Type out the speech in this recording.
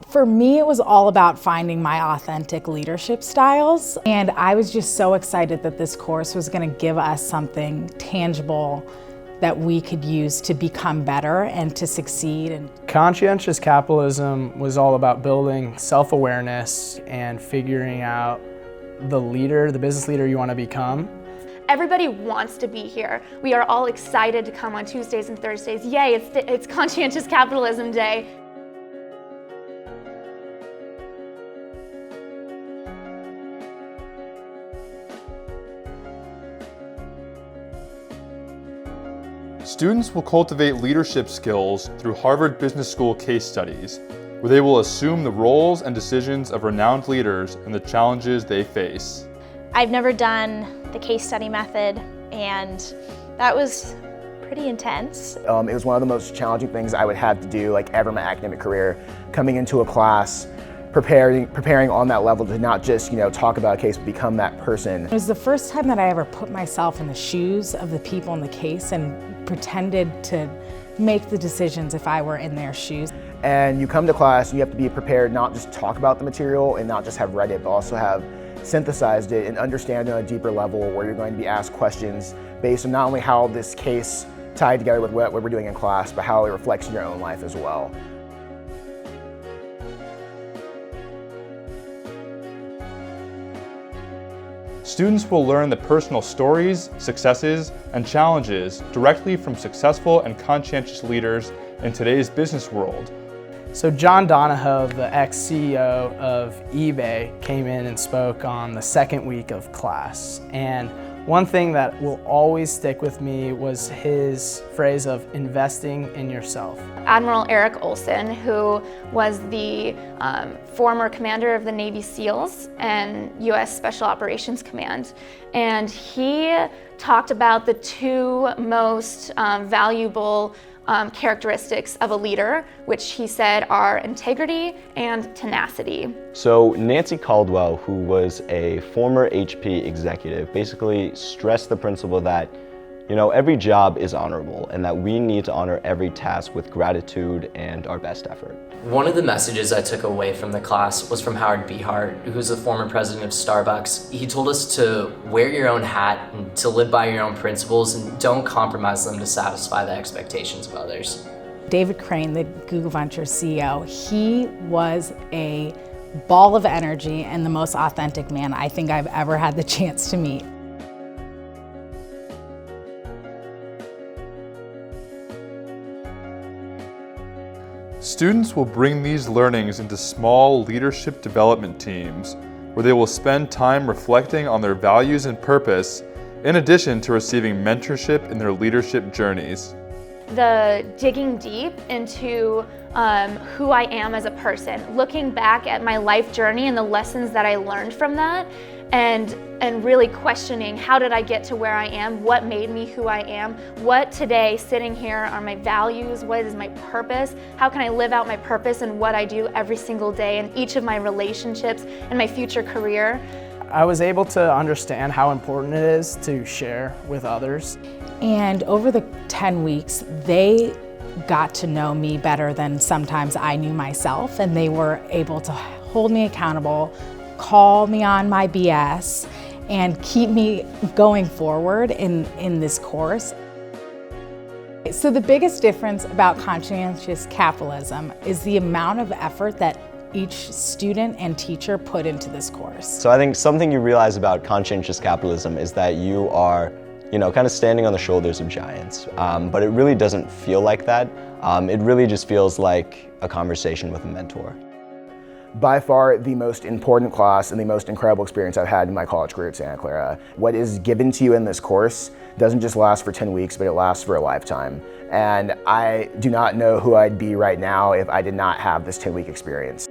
For me, it was all about finding my authentic leadership styles, and I was just so excited that this course was going to give us something tangible that we could use to become better and to succeed. Conscientious capitalism was all about building self-awareness and figuring out the business leader you want to become. Everybody wants to be here. We are all excited to come on Tuesdays and Thursdays. Yay, it's Conscientious Capitalism Day. Students will cultivate leadership skills through Harvard Business School case studies, where they will assume the roles and decisions of renowned leaders and the challenges they face. I've never done the case study method, and that was pretty intense. It was one of the most challenging things I would have to do ever in my academic career, coming into a class, preparing on that level to not just talk about a case, but become that person. It was the first time that I ever put myself in the shoes of the people in the case and pretended to make the decisions if I were in their shoes. And you come to class and you have to be prepared not just to talk about the material and not just have read it, but also have synthesized it and understand on a deeper level where you're going to be asked questions based on not only how this case tied together with what we're doing in class, but how it reflects in your own life as well. Students will learn the personal stories, successes, and challenges directly from successful and conscientious leaders in today's business world. So John Donahoe, the ex-CEO of eBay, came in and spoke on the second week of class. And one thing that will always stick with me was his phrase of investing in yourself. Admiral Eric Olson, who was the former commander of the Navy SEALs and U.S. Special Operations Command. And he talked about the two most valuable characteristics of a leader, which he said are integrity and tenacity. So Nancy Caldwell, who was a former HP executive, basically stressed the principle that every job is honorable and that we need to honor every task with gratitude and our best effort. One of the messages I took away from the class was from Howard Behart, who's the former president of Starbucks. He told us to wear your own hat and to live by your own principles and don't compromise them to satisfy the expectations of others. David Crane, the Google Ventures CEO, he was a ball of energy and the most authentic man I think I've ever had the chance to meet. Students will bring these learnings into small leadership development teams, where they will spend time reflecting on their values and purpose, in addition to receiving mentorship in their leadership journeys. The digging deep into who I am as a person, looking back at my life journey and the lessons that I learned from that, and really questioning, how did I get to where I am? What made me who I am? What today, sitting here, are my values? What is my purpose? How can I live out my purpose in what I do every single day in each of my relationships and my future career? I was able to understand how important it is to share with others. And over the 10 weeks, they got to know me better than sometimes I knew myself, and they were able to hold me accountable, call me on my BS, and keep me going forward in this course. So the biggest difference about conscientious capitalism is the amount of effort that each student and teacher put into this course. So I think something you realize about conscientious capitalism is that you are kind of standing on the shoulders of giants, but it really doesn't feel like that. It really just feels like a conversation with a mentor. By far the most important class and the most incredible experience I've had in my college career at Santa Clara. What is given to you in this course doesn't just last for 10 weeks, but it lasts for a lifetime. And I do not know who I'd be right now if I did not have this 10-week experience.